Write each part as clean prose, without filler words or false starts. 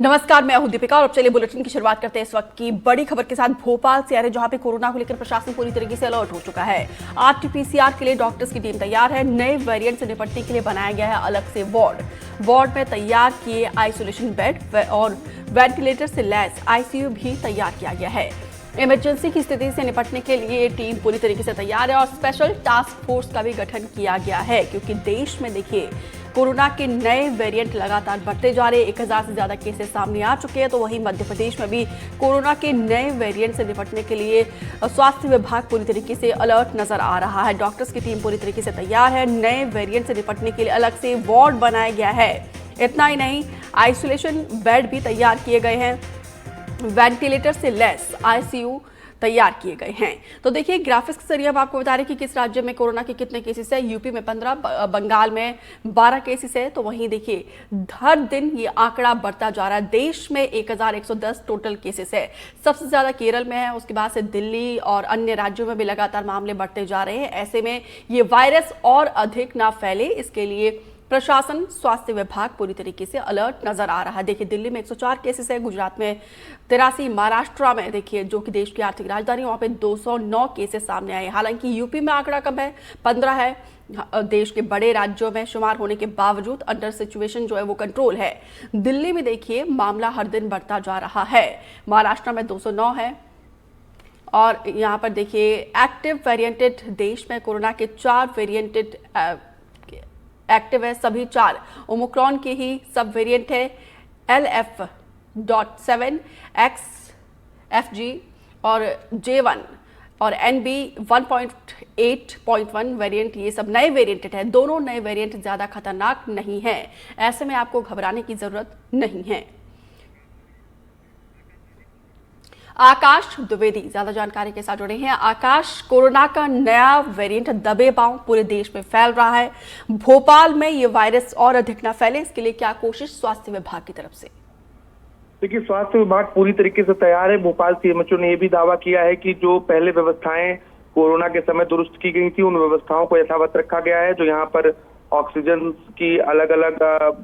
नमस्कार, मैं हूं दीपिका और अब चलिए बुलेटिन की शुरुआत करते हैं इस वक्त की बड़ी खबर के साथ। भोपाल से आ रहे जहां पे कोरोना को लेकर प्रशासन पूरी तरीके से अलर्ट हो चुका है। आरटीपीसीआर के लिए डॉक्टर्स की टीम तैयार है। नए वेरिएंट से निपटने के लिए बनाया गया है अलग से वार्ड में तैयार किए आइसोलेशन बेड और वेंटिलेटर से लैस आईसीयू भी तैयार किया गया है। इमरजेंसी की स्थिति से निपटने के लिए टीम पूरी तरीके से तैयार है और स्पेशल टास्क फोर्स का भी गठन किया गया है, क्योंकि देश में देखिए कोरोना के नए वेरिएंट लगातार बढ़ते जा रहे हैं। 1000 से ज्यादा केसेस सामने आ चुके हैं, तो वहीं मध्य प्रदेश में भी कोरोना के नए वेरिएंट से निपटने के लिए स्वास्थ्य विभाग पूरी तरीके से अलर्ट नजर आ रहा है। डॉक्टर्स की टीम पूरी तरीके से तैयार है। नए वेरिएंट से निपटने के लिए अलग से वार्ड बनाया गया है। इतना ही नहीं, आइसोलेशन बेड भी तैयार किए गए हैं। वेंटिलेटर से लेस आईसीयू तैयार किए गए हैं। तो देखिए ग्राफिक्स के जरिए हम आपको बता रहे हैं कि किस राज्य में कोरोना के कितने केसेस है। यूपी में 15, बंगाल में 12 केसेस है। तो वहीं देखिए हर दिन ये आंकड़ा बढ़ता जा रहा है। देश में 1110 टोटल केसेस है। सबसे ज्यादा केरल में है, उसके बाद से दिल्ली और अन्य राज्यों में भी लगातार मामले बढ़ते जा रहे हैं। ऐसे में ये वायरस और अधिक ना फैले, इसके लिए प्रशासन, स्वास्थ्य विभाग पूरी तरीके से अलर्ट नजर आ रहा है। देखिए दिल्ली में 104 केसेस है, गुजरात में 83, महाराष्ट्र में देखिए जो कि देश की आर्थिक राजधानी, वहां पे 209 केसेस सामने आए। हालांकि यूपी में आंकड़ा कम है, 15 है। देश के बड़े राज्यों में शुमार होने के बावजूद अंडर सिचुएशन जो है वो कंट्रोल है। दिल्ली में देखिए मामला हर दिन बढ़ता जा रहा है। महाराष्ट्र में 209 है और यहाँ पर देखिए एक्टिव वेरिएंटेड, देश में कोरोना के 4 वेरिएंटेड एक्टिव है। सभी 4 ओमिक्रॉन के ही सब वेरिएंट है। LF.7, XFG और J1 और NB.1.8.1 वेरिएंट, ये सब नए वेरिएंट है। दोनों नए वेरिएंट ज्यादा खतरनाक नहीं है। ऐसे में आपको घबराने की जरूरत नहीं है। आकाश द्विवेदी ज्यादा जानकारी के साथ जुड़े हैं। आकाश, कोरोना का नया वेरिएंट दबे पांव पूरे देश में फैल रहा है। भोपाल में ये वायरस और अधिक न फैले, इसके लिए क्या कोशिश स्वास्थ्य विभाग की तरफ से? देखिए स्वास्थ्य विभाग पूरी तरीके से तैयार है। भोपाल सीएमएचओ ने यह भी दावा किया है कि जो पहले व्यवस्थाएं कोरोना के समय दुरुस्त की गई थी, उन व्यवस्थाओं को यथावत रखा गया है। जो यहाँ पर ऑक्सीजन की अलग अलग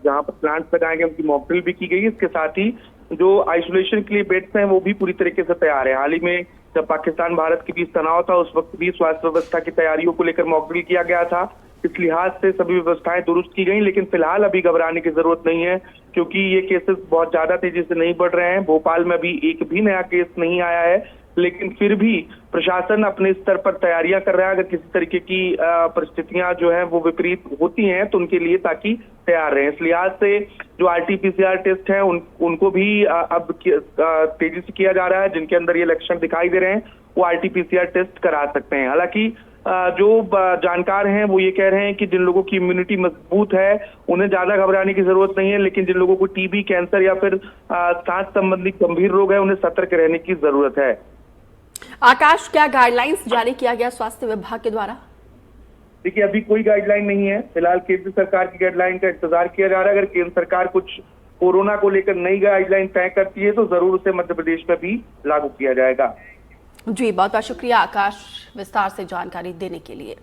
जहाँ पर प्लांट्स लगाए गए, उनकी मॉकड्रिल भी की गई। इसके साथ ही जो आइसोलेशन के लिए बेड्स हैं वो भी पूरी तरीके से तैयार है। हाल ही में जब पाकिस्तान भारत के बीच तनाव था, उस वक्त भी स्वास्थ्य व्यवस्था की तैयारियों को लेकर मॉकड्रिल किया गया था। इस लिहाज से सभी व्यवस्थाएं दुरुस्त की गई, लेकिन फिलहाल अभी घबराने की जरूरत नहीं है, क्योंकि ये केसेस बहुत ज्यादा तेजी से नहीं बढ़ रहे हैं। भोपाल में अभी एक भी नया केस नहीं आया है, लेकिन फिर भी प्रशासन अपने स्तर पर तैयारियां कर रहा है। अगर किसी तरीके की परिस्थितियां जो है वो विपरीत होती हैं तो उनके लिए ताकि तैयार रहें। इस लिहाज से जो आरटीपीसीआर टेस्ट है उनको भी अब तेजी से किया जा रहा है। जिनके अंदर ये लक्षण दिखाई दे रहे हैं वो आरटीपीसीआर टेस्ट करा सकते हैं। हालांकि जो जानकार हैं वो ये कह रहे हैं कि जिन लोगों की इम्यूनिटी मजबूत है उन्हें ज्यादा घबराने की जरूरत नहीं है, लेकिन जिन लोगों को टीबी, कैंसर या फिर सांस संबंधी गंभीर रोग है उन्हें सतर्क रहने की जरूरत है। आकाश, क्या गाइडलाइंस जारी किया गया स्वास्थ्य विभाग के द्वारा? देखिए अभी कोई गाइडलाइन नहीं है। फिलहाल केंद्र सरकार की गाइडलाइन का इंतजार किया जा रहा है। अगर केंद्र सरकार कुछ कोरोना को लेकर नई गाइडलाइन तय करती है तो जरूर उसे मध्य प्रदेश में भी लागू किया जाएगा। जी, बहुत बहुत शुक्रिया आकाश विस्तार से जानकारी देने के लिए।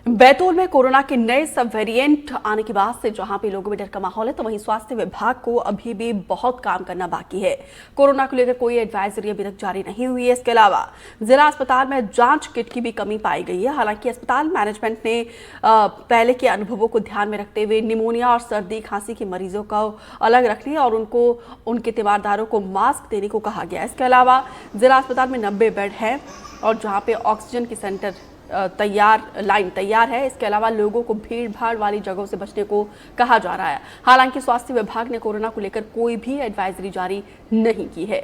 बैतूल में कोरोना के नए सब वेरिएंट आने के बाद से जहां पे लोगों में डर का माहौल है, तो वहीं स्वास्थ्य विभाग को अभी भी बहुत काम करना बाकी है। कोरोना को लेकर कोई एडवाइजरी अभी तक जारी नहीं हुई है। इसके अलावा जिला अस्पताल में जांच किट की भी कमी पाई गई है। हालांकि अस्पताल मैनेजमेंट ने पहले के अनुभवों को ध्यान में रखते हुए निमोनिया और सर्दी खांसी के मरीजों को अलग रखने और उनके तीमारदारों को मास्क देने को कहा गया। इसके अलावा जिला अस्पताल में 90 बेड है और जहाँ पे ऑक्सीजन की सेंटर लाइन तैयार है। इसके अलावा लोगों को भीड़ भाड़ वाली जगहों से बचने को कहा जा रहा है। हालांकि स्वास्थ्य विभाग ने कोरोना को लेकर कोई भी एडवाइजरी जारी नहीं की है।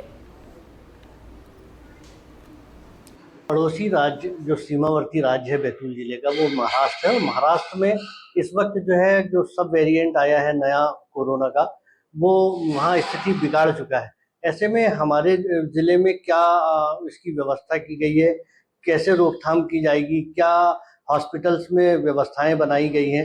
पड़ोसी राज्य जो सीमावर्ती राज्य है बैतूल जिले का, वो महाराष्ट्र है। और महाराष्ट्र में इस वक्त जो है जो सब वेरिएंट आया है नया कोरोना का, वो वहाँ स्थिति बिगाड़ चुका है। ऐसे में हमारे जिले में क्या इसकी व्यवस्था की गई है, कैसे रोकथाम की जाएगी, क्या हॉस्पिटल्स में व्यवस्थाएं बनाई गई हैं?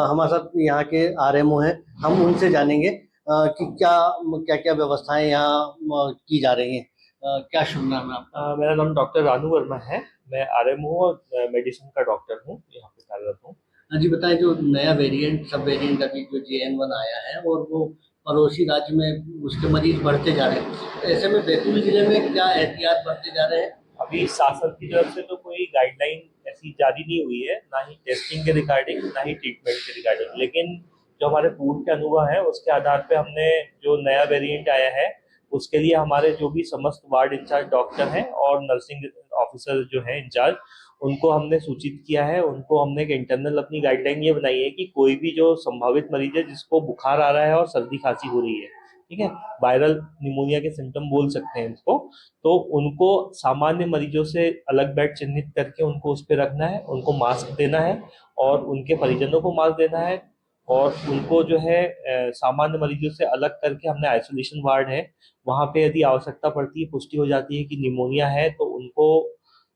हमारे साथ यहाँ के आरएमओ हैं, हम उनसे जानेंगे कि क्या क्या व्यवस्थाएं यहाँ की जा रही हैं। क्या शुभ नाम है आपका? मेरा नाम डॉक्टर रानू वर्मा है। मैं आरएमओ और मेडिसिन का डॉक्टर हूँ, यहाँ पे कार्यरत हूँ। हाँ जी, बताएं जो नया वेरिएंट सब वेरिएंट अभी जो JN1 आया है और वो पड़ोसी राज्य में उसके मरीज बढ़ते जा रहे हैं, ऐसे में बैतूल जिले में क्या एहतियात बरते जा रहे हैं? अभी शासन की तरफ से तो कोई गाइडलाइन ऐसी जारी नहीं हुई है, ना ही टेस्टिंग के रिगार्डिंग, ना ही ट्रीटमेंट के रिगार्डिंग। लेकिन जो हमारे पूर्व के अनुभव है उसके आधार पे हमने जो नया वेरिएंट आया है उसके लिए हमारे जो भी समस्त वार्ड इंचार्ज डॉक्टर हैं और नर्सिंग ऑफिसर जो है इंचार्ज, उनको हमने सूचित किया है। उनको हमने एक इंटरनल अपनी गाइडलाइन ये बनाई है कि कोई भी जो संभावित मरीज है जिसको बुखार आ रहा है और सर्दी खांसी हो रही है, ठीक है, वायरल निमोनिया के सिम्टम बोल सकते हैं इसको, तो उनको सामान्य मरीजों से अलग बेड चिन्हित करके उनको उस पर रखना है, उनको मास्क देना है और उनके परिजनों को मास्क देना है। और उनको जो है सामान्य मरीजों से अलग करके हमने आइसोलेशन वार्ड है, वहाँ पे यदि आवश्यकता पड़ती है, पुष्टि हो जाती है कि निमोनिया है, तो उनको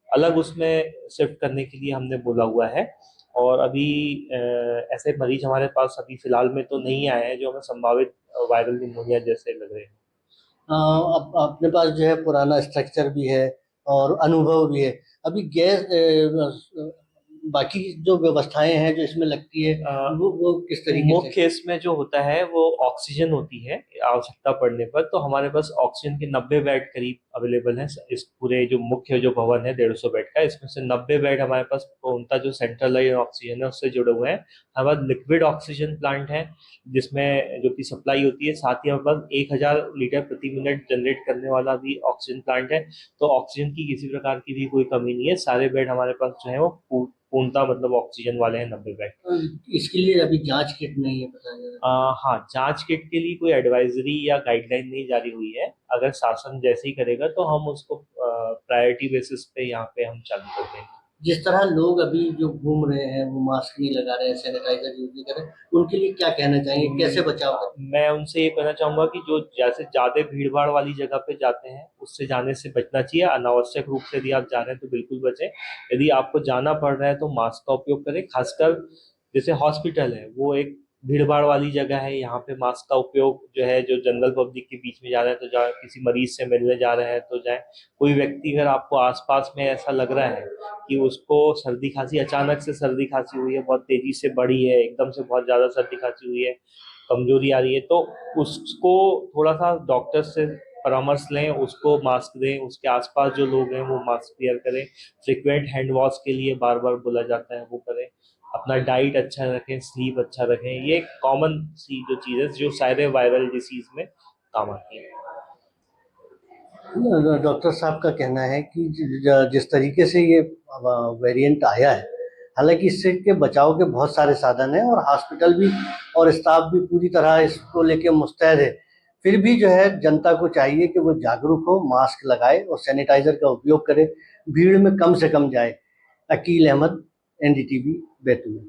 अलग उसमें शिफ्ट करने के लिए हमने बोला हुआ है। और अभी ऐसे मरीज हमारे पास अभी फिलहाल में तो नहीं आए हैं जो हमें संभावित वायरल निमोनिया जैसे लग रहे हैं। अपने पास जो है पुराना स्ट्रक्चर भी है और अनुभव भी है। अभी बाकी जो व्यवस्थाएं हैं जो इसमें लगती है, वो किस तरीके से? मुख्य इसमें जो होता है वो ऑक्सीजन होती है आवश्यकता पड़ने पर। तो हमारे पास ऑक्सीजन के 90 बेड करीब अवेलेबल हैं। इस पूरे जो मुख्य जो भवन है 150 बेड का, इसमें से 90 बेड हमारे पास उनका जो सेंट्रलाइज ऑक्सीजन है उससे जुड़े हुए हैं। हमारे पास लिक्विड ऑक्सीजन प्लांट है जिसमें जो की सप्लाई होती है, साथ ही हमारे पास 1000 लीटर प्रति मिनट जनरेट करने वाला भी ऑक्सीजन प्लांट है। तो ऑक्सीजन की किसी प्रकार की भी कोई कमी नहीं है। सारे बेड हमारे पास जो है वो पूर्णतः मतलब ऑक्सीजन वाले हैं, 90 बेड। इसके लिए अभी जांच किट नहीं है, पता है? हाँ, जांच किट के लिए कोई एडवाइजरी या गाइडलाइन नहीं जारी हुई है। अगर शासन जैसे ही करेगा तो हम उसको प्रायोरिटी बेसिस पे यहाँ पे हम चालू कर देंगे। जिस तरह लोग अभी जो घूम रहे हैं वो मास्क नहीं लगा रहे हैं, सैनिटाइजर यूज नहीं कर रहे हैं, उनके लिए क्या कहना चाहेंगे, कैसे बचाव करें? मैं उनसे ये कहना चाहूंगा कि जो जैसे ज्यादा भीड़ भाड़ वाली जगह पे जाते हैं उससे जाने से बचना चाहिए। अनावश्यक रूप से यदि आप जा रहे हैं तो बिल्कुल बचें। यदि आपको जाना पड़ रहा है तो मास्क का उपयोग करें। खासकर जैसे हॉस्पिटल है वो एक भीड़ भाड़ वाली जगह है, यहाँ पे मास्क का उपयोग जो है, जो जनरल पब्लिक के बीच में जा रहे हैं तो जाए, किसी मरीज से मिलने जा रहे हैं तो जाए। कोई व्यक्ति अगर आपको आसपास में ऐसा लग रहा है कि उसको सर्दी खांसी, अचानक से सर्दी खांसी हुई है, बहुत तेजी से बढ़ी है, एकदम से बहुत ज्यादा सर्दी खांसी हुई है, कमजोरी आ रही है, तो उसको थोड़ा सा डॉक्टर से परामर्श लें, उसको मास्क दें, उसके आसपास जो लोग हैं वो मास्क वेयर करें। फ्रिक्वेंट हैंड वॉश के लिए बार बार बोला जाता है वो करें। अपना डाइट अच्छा रखें, स्लीप अच्छा रखें। ये कॉमन सी जो चीज़ है जो सारे वायरल डिसीज में काम आती है। डॉक्टर साहब का कहना है कि जिस तरीके से ये वेरिएंट आया है, हालांकि इससे के बचाव के बहुत सारे साधन हैं और हॉस्पिटल भी और स्टाफ भी पूरी तरह इसको लेके मुस्तैद है, फिर भी जो है जनता को चाहिए कि वो जागरूक हो, मास्क लगाए और सैनिटाइजर का उपयोग करे, भीड़ में कम से कम जाए। अकील अहमद, NDTV, बैतूल।